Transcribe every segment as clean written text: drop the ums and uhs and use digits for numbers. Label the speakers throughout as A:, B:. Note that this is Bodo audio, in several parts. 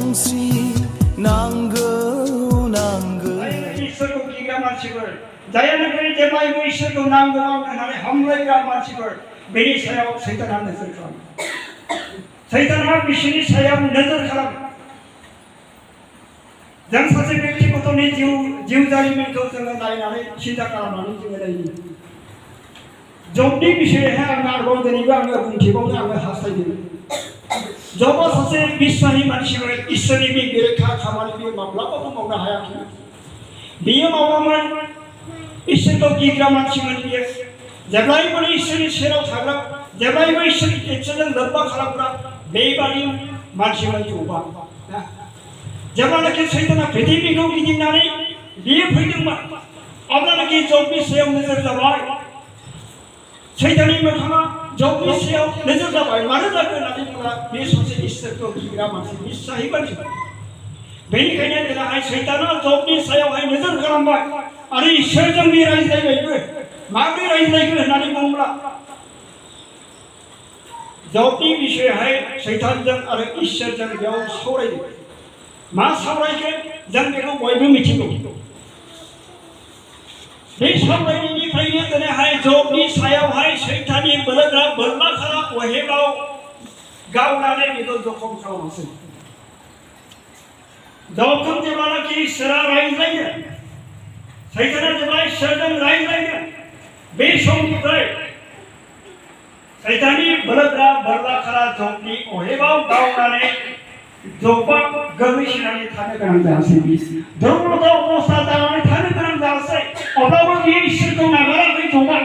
A: सावस्रि नांगौ नांगौ
B: इसोरखौ गिग्रा मानसिफोर जायानोखि जेब्लायबो इसोरखौ नांगौ होननानै हामलायग्रा मानसिफोर बेनि सायाव सैताना नोजोर खालामो। सैताना बिसोरनि सायाव नोजोर खालामो। जों सासे व्यक्तिगतनि जिउ जारिमिनखौ जोङो नायनानै सिन्ता खालामनानै जोङो नायो। जबनि बिषयैहाय आं आरोबाव दिनैबो आङो बुंथिबावनो आङो हास्थायदों। जबा सासे बिस्वानि मानसिमोन, इसोरनि बे बेरेखा खामानि बियो माब्लाबाबो मावनो हायाखैमोन। बियो मावामोन, इसोरखौ गिग्रा मानसिमोन बियो। जेब्लायबो इसोरनि सेराव थाग्रा, जेब्लायबो इसोरजों लोब्बा खालामग्रा बेबादि मानसिमोन जबा। जेब्लानाखि सैताना पृथिबीखौ गिदिंनानै बियो फैदोंमोन, अब्लानाखि जबनि सायाव नोजोर जाबाय। सैताननि मोखाङा जबनि सायाव नोजोर जाबाय। मानो जाखो होननानै बुङोब्ला बे सासे इसोरखौ गिग्रा मानसि, बिस्वाही मानसिमोन। बेनिखायनो दिनैहाय सैताना जबनि सायावहाय नोजोर खालामबाय आरो इसोरजों बे रायज्लायबायबो। माबोरै रायज्लायगोन होननानै बुङोब्ला जबनि बिषयैहाय सैतानजों आरो इसोरजों बेयाव सावरायदों। मा सावरायगोन जों बेखौ बयबो मिथिगौ। बे सावरायनायनिफ्रायनो दिनैहाय जबनि सायावहाय सैताननि बोलोग्रा बोरलाखारा अहेबाव गावनानै बेखौ जखम खालामसै। जबखौ जेब्लानाखि इसोरा रायज्लायगोन, सैताना जेब्ला इसोरजों रायज्लायगोन, बे समनिफ्राय सैताननि बोलोग्रा बोरलाखारा जबनि अहेबाव गावनानै जबा गोग्लैसोनानै थानो गोनां जायासै। दुर्बल अबस्था जानानै थानो गोनां जायासै। अब्लाबो बियो इसोरखौ नागाराखै जबा।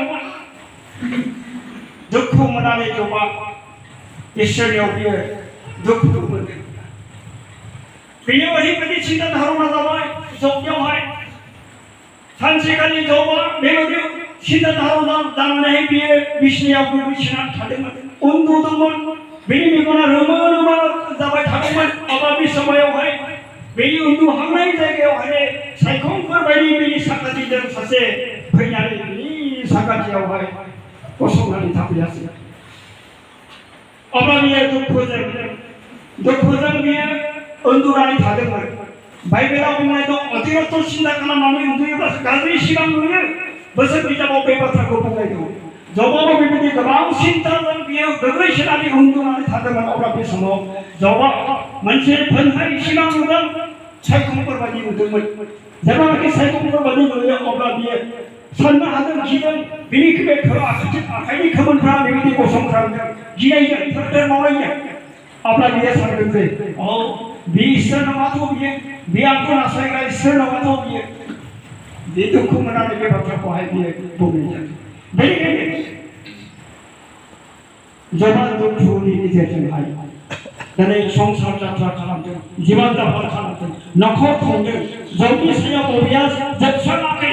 B: दुखु मोननानै जबा इसोरनियाव बियो दुखु मोनदों। बेयो ओरैबायदि सिन्ता धारणा जाबाय जबनियावहाय। सानसेखालि जबा बेबायदि सिन्ता धारणा जानानै बियो बिसिनायाव गोग्लैसोनानै थादोंमोन, उन्दुदोंमोन। बेनि मेगना रोमो रोमो जाबाय थादोंमोन। अब्ला बे समायावहाय बेनि उन्दुहांनाय जायगायावहाय सायखंफोर बायदि बेनि साखाथिजों सासे फैनानै बेनि साखाथियावहाय गसंनानै थाफैयासै। अब्ला बियो दुखुजों बियो उन्दुनानै थादोंमोन। बाइबेलाव बुंनाय दं, अतिरक्त सिन्ता खालामनानै उन्दुयोब्लासो गाज्रि सिमां नुयो। बोसोर बिजाबाव बे बाथ्राखौ बुंनाय दं। जबाबो बेबायदि गोबां सिन्ताजों बियो गोग्लैसोनानै उन्दुनानै थादोंमोन। अब्ला बे समाव जबा मोनसे फोनहाय सिमां नुदों, सायखंफोर बायदि नुदोंमोन। जेब्लानाखि सायखंफोर बायदि नुयो, अब्ला बियो साननो हादों, गिदों। बिनि आखाइनि खोमोनफ्रा बेबायदि गसंख्रांदों, गिनायजों थोर मावनायजों। अब्ला बियो सानदों जे बे इसोर नङाथ' बियो, बे आंखौ नासयग्रा इसोर नङाथ' बियो। बे दुखु मोननानै बे बाथ्राखौहाय बियो बुंनाय जादों। बेनिखायनो जबा दुखुनि गेजेरजोंहाय दिनै संसार जात्रा खालामदों, जिबन जापन खालामदों, न'खर खुंदों। जबनि सायाव बबेया जोबस्राङाखै।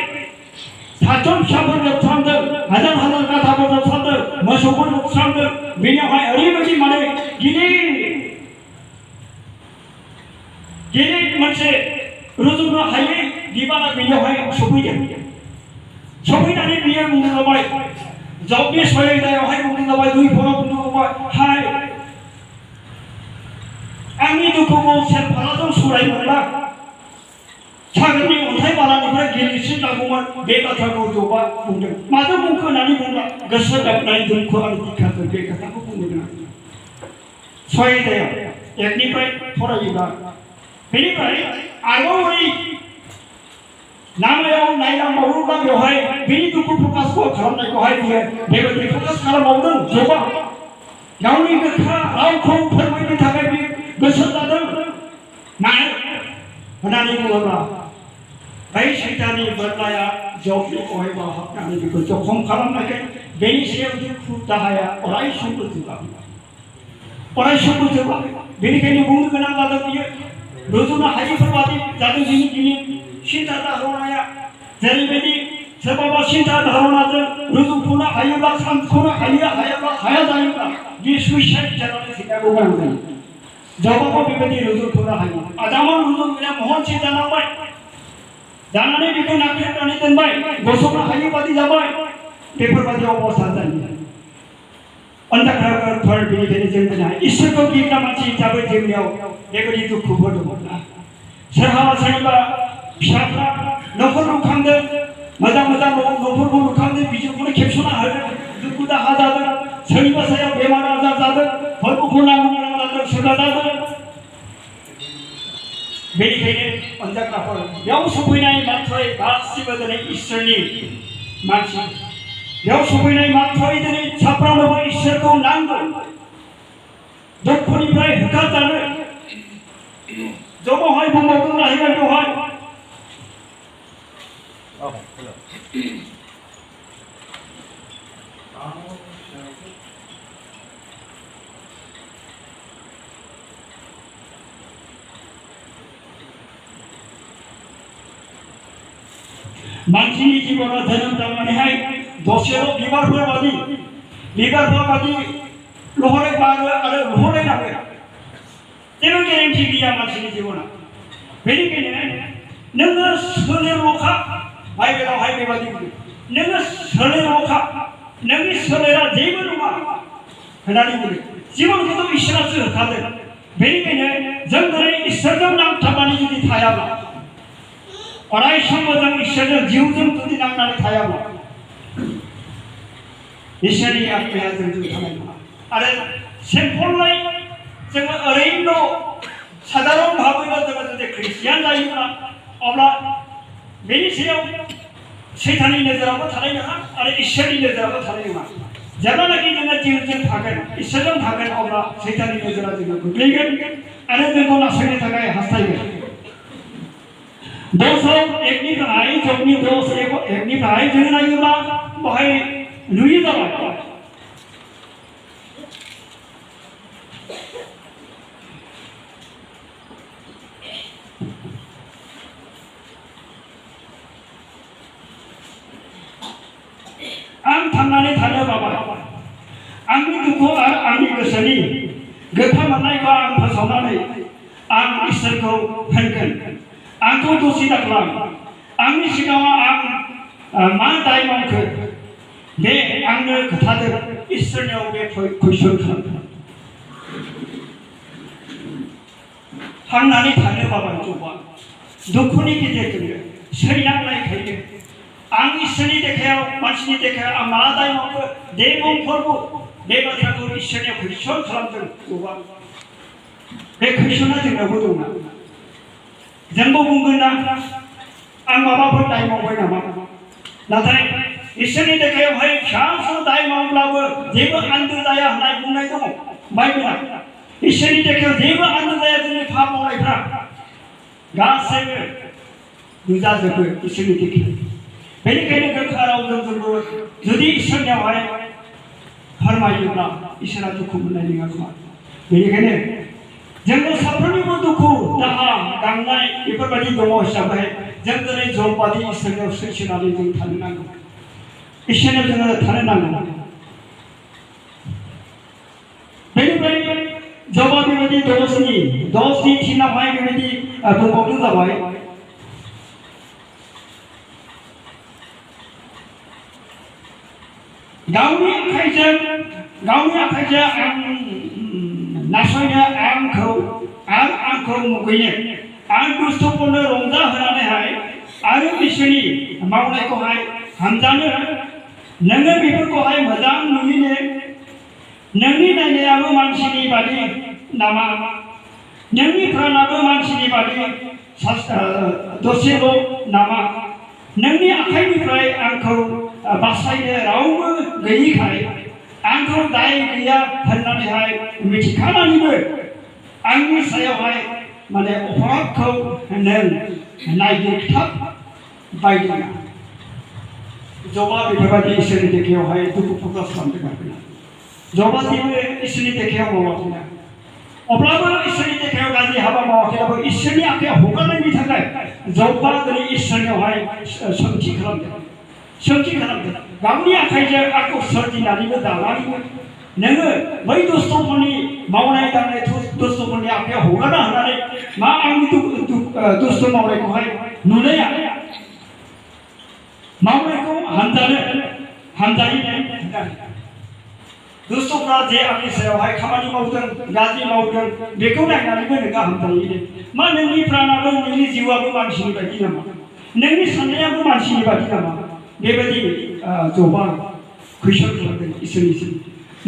B: सातजन फिसाफोर जोबस्रांदों, हाजार हाजार गाधाफोर जोबस्रांदों, मोसौफोर जोबस्रांदों। बेनियावहाय ओरैबायदि माने गिदिर मोनसे रुजुनो हायै बिबाना बेनियावहाय सफैदों। सफैनानै बियो बुंनो जाबाय, जबनि सहायनायावहाय बुंनो जाबाय, दुइ फराव बुंनो जाबाय, हाय आंनि दुखुखौ सेरफालाजों सुरायमोनब्ला सागरनि अन्थाइ बालानिफ्राय गिलिरसिन जागौमोन। बे बाथ्राखौ जबा बुंदों। मानो बुंखो होननानै बुंब्ला गोसो गाबनाय दुखु आरो दिखाजों बे खोथाखौ बुंनो गोनां। सहायनायाव एकनिफ्राय फरायोब्ला बेनिफ्राय आरोबाव नामायाव नायनांबावोब्ला बेवहाय बेनि दुखु प्रकाशखौ खालामनायखौहाय बियो बेबायदि प्रकाश खालामबावदों। जबा गावनि गोखा रावखौ फोरमायनो थाखाय बियो गोसो जादों। मानो होननानै बुङोब्ला बै सैताननि बोरलाया जबनि अहेबाव हाबनानै बेखौ जखम खालामनायखाय बेनि सायाव दुखु दाहाया अरायसमबो जोबाखै। बेनिखायनो बुंनो गोनां जादों, बियो रुजुनो हायैफोरबादि जादों। दिनै सिन्ता धारणाया जेरैबायदि सोरबाबा सिन्ता धारणाजों रुजुख'नो हायोब्ला, सानख'नो हायाब्ला हाया जायोब्ला बे सुइसाइड जानानै थैनांगौ गोनां जायो। जबाबो बेबायदि रुजुख'नो हायो। आदामा रुजुनाया महनसे जानांबाय, जानानै बेखौ नाख्रेबनानै दोनबाय, गसंनो हायै बादि जाबाय। बेफोरबायदि अबस्था जायो। 언덕을 비리되는 정도나 있을고 기가 마치 잡을 정리하고 내거리도 구보도 몰라 서하와 사이가 피하다 너프로 강들 마다 너프로 강들 비주구는 캡소나 하들 누구다 하다들 서리가 사야 배만하다들 벌고 혼란하다들 서가다들 메리케는 언덕가볼 명수부인의 마토에 마시버들의 있으니 마치 명수부인의 마토이들이 잡아먹어 있을고 난들 너프리브라의 흑가자를 저거 하이 보먹은 나이가 좋아요 만신이 집어넣어 되는 장면이 하이 도시로 비발부어가지 로호레 바르 아래 로호레 나고요 이런 게임 기기야 만신이 집어넣어 베리게는 너가 선회로 가 마이베라 하이베바디 너가 선회로 가 너가 선회라 제이버로 가 하나님 지원도 이시라스 가들 베리게는 정들의 이설정 남타만이 주디 타야마 어라이 성모정 이시라스 지우정 두디 남나리 타야마 이시라리 앞에야 정중 타야마 아래 샘폴라이 정말 어레인도 사다로운 바보가 되었는데 크리스티안 자이구나 어라 메리시오 세탄이 내더라고 타라이나 아래 이시라리 내더라고 타라이나 자만하기 전에 지우정 타건 이시라정 타건 어라 세탄이 내더라고 그리고 아래 되고 나서에 다가에 하스타이게 दोस्तों एक नी बनाई जब नी दोस्त एक नी बनाई जगह नहीं हुआ भाई लुई दवा आं थांनानै थानो बाबा आंनि दुखु आरो आंनि गोसोनि गोथां मोननायखौ आं फोसावनानै आं इसोरखौ होनगोन आंखौ दसे दाख्लाम आंनि सिगाङाव आं मा दाय मावखो बे आंनो खोथादो इसोरनियाव बे कुइसन खालामदों थांनानै थानो बाबा जबा दुखुनि गेजेरजोंनो सैनांलायखायो आं इसोरनि देखायाव मानसिनि देखायाव आं मा दाय मावखो बे मुंफोरखौ बे बाथ्राखौ इसोरनियाव कुइसन खालामदों जबा बे कुइसना जोंनावबो दंना जोंबो बुंगोन ना आं माबाफोर दाय मावबाय नामा नाथाय इसोरनि देखायावहाय फिसा फिसौ दाय मावब्लाबो जेबो आन्दो जाया होननाय बुंनाय दङ बाइबेला इसोरनि देखायाव जेबो आन्दो जाया जोंनि पाप मावनायफ्रा गासैबो नुजाजोबो इसोरनि देखायाव बेनिखायनो गोखा रावजों जोंबो जुदि इसोरनियावहाय फोरमायोब्ला इसोरा दुखु मोननाय नङा खोमा बेनिखायनो जोंनो साफ्रोमनिबो दुखु दाहा गांनाय बेफोरबायदि दङ हिसाबै जों दिनै जबबादि इसोरनियाव सैसोनानै जों थानो नांगौ इसोरनियाव जोङो थानो नांगौ बेनिफ्राय जबा बेबायदि दसनि थिनावहाय बेबायदि बुंबावदों जाबाय गावनि आखाइजों आं नासयनो आंखौ मुगैनो आं दुष्टफोरनो रंजाहोनानैहाय आरो बिसोरनि मावनायखौहाय हामजानो नोङो बेफोरखौहाय मोजां नुयोनो नोंनि नायनायाबो मानसिनि बादि नामा नोंनि प्राणाबो मानसिनि बादि दसेल' नामा नोंनि आखाइनिफ्राय आंखौ बासायनो रावबो गैयिखाय आंखौ दाय गैया होननानैहाय मिथिखानानैबो आंनि सायावहाय माने अपराधखौ नों नायगिरथाबबायदों जबा बेफोरबायदि इसोरनि देखायावहाय दुखु प्रकाश खालामदों आरोना जबा जेबो इसोरनि देखायाव मावाखैना अब्लाबो इसोरनि देखायाव गाज्रि हाबा मावाखैब्लाबो इसोरनि आखायाव हगारनायनि थाखाय जबा दिनै इसोरनियावहाय सोंथि खालामदों गावनि आखाइजों आंखौ सोरजिनानैबो दानानैबो नोङो बै दुष्टफोरनि मावनाय दांनाय दुष्टफोरनि आखायाव हगारना होनानै मा आंनि दुष्ट मावनायखौहाय नुनाया मावनायखौ हामजायो दुष्टफ्रा जे आंनि सायावहाय खामानि मावदों गाज्रि मावदों बेखौ नायनानैबो नोंहा हामजायो मा नोंनि प्राणाबो नोंनि जिउआबो मानसिनि बायदि नामा नोंनि साननायाबो मानसिनि बायदि नामा बेबायदि जबा कुइसन खालामदों इसोरनिसिम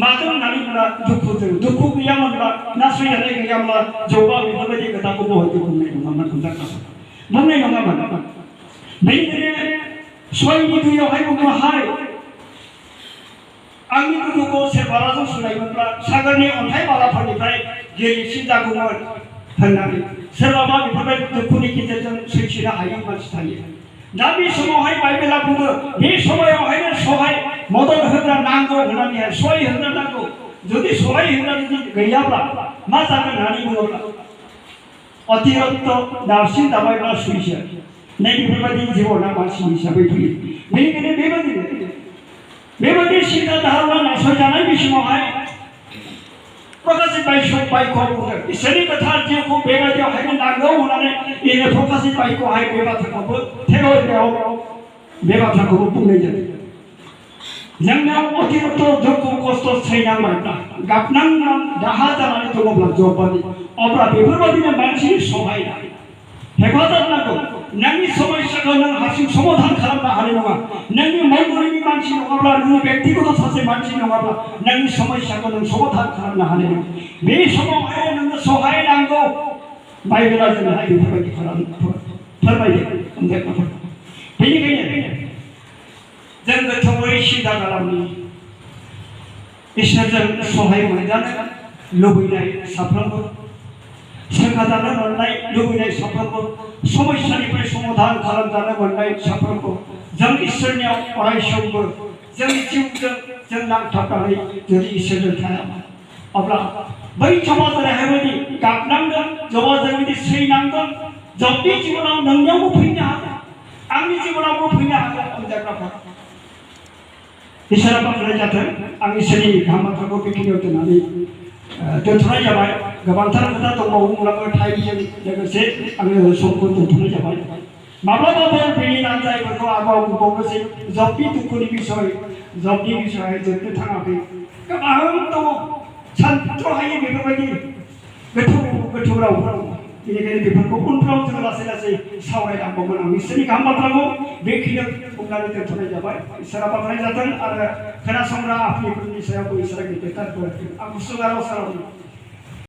B: माजों होननानै बुङोब्ला दुखुजों दुखु गैयामोनब्ला नासयजानाय गैयामोनब्ला जबा बेफोरबायदि खोथाखौ बहयबो बुंनाय नङामोन बुंनाय नङामोन बेनिखायनो 6:2 बुङो हाय आंनि दुखुखौ सोरबाराजों सुनायमोनब्ला सागरनि अन्थाइ बालाफोरनिफ्राय गिलिरसिन जागौमोन होननानै सोरबाबा बेफोरबायदि दुखुनि गेजेरजों सैथिनो हायै मानसि थायो दा बे समावहाय बाइबेला बुङो बे समायावहायनो सहाय मदद होग्रा नांगौ होननानै सहाय होग्रा नांगौ जुदि सहाय होग्रा जुदि गैयाब्ला मा जागोन होननानै बुङोब्ला अतिरक्त दावसिन दाबायब्ला सुइसो नै बेफोरबायदि जिबना मानसि हिसाबै फैयो बेनिखायनो बेबायदि सिन्था धारणा नासयजानाय बे समावहाय प्रकाशित बाइकआव बुंदों इसोरनि गोथार जिउखौ बेबायदियावहायनो नांगौ होननानै इनो प्रकाशित बाइकआवहाय बे बाथ्राखौबो थेर'याव बे बाथ्राखौबो बुंनाय जादों जोंनाव अतिरक्त दुखु खस्थ' सैनांबायब्ला गाबनांनां दाहा जानानै दङब्ला जबबादि अब्ला बेफोरबायदिनो मानसिनि सहाय हेफाजाब नांगौ नोंनि समस्याखौ नों हारसिं समाधान खालामनो हानाय नङा नोंनि मंगलनि मानसि नङाब्ला नोंनि व्यक्तिगत सासे मानसि नङाब्ला नोंनि समस्याखौ नों समाधान खालामनो हानाय नङा बे समावहाय नोंनो सहाय नांगौ बाइबेला जोंहाय बेफोरबायदि फोरमायो बेनिखायनो जों गोथौयै सिन्था खालामनि इसोरजों सहाय मोनजानो लुबैनाय साफ्रोमबो सोरखाजानो मोननाय लुबैनाय साफ्रोमबो समस्यानिफ्राय समाधान खालामजानो मोननाय साफ्रोमबो जों इसोरनियाव अरायसमबो जोंनि जिउजों जों नांथाबनानै जुदि इसोरजों थायाब्ला अब्ला बै समाव जेरैबायदि गाबनांगोन जबाजों बिदि सैनांगोन जबनि जिबनाव नोंनियावबो फैनो हागोन आंनि जिबनावबो फैनो हागोन अनजाग्राफोर इसोरा बाख्नाय जाथों आं इसोरनि गाहाम बाथ्राखौ बेखिनियाव दोननानै दोनथ'नाय जाबाय गोबांथार खोथा दंबावोब्लाबो टाइमजों लोगोसे आङो समखौ दोनथ'नाय जाबाय माब्लाबाफोर बेनि नांजायफोरखौ आरोबाव बुंबावनोसै जबनि दुखुनि बिसय जबनि बिसय जोबनो थाङाखै गोबां दङ सानथ्र'हायै बेफोरबायदि गोथौ रावफोर बेनिखायनो बेफोरखौ उनफ्राव जों लासै लासै सावरायलांबावगोन आं इसोरनि गाहाम बाथ्राखौ बेखिनियाव बुंनानै दोनथ'नाय जाबाय इसोरा बाख्नाय जाथों आरो खोनासंग्रा आफिफोरनि सायावबो इसोरा गेदेरथार बोर आं गुसु गाराव साराव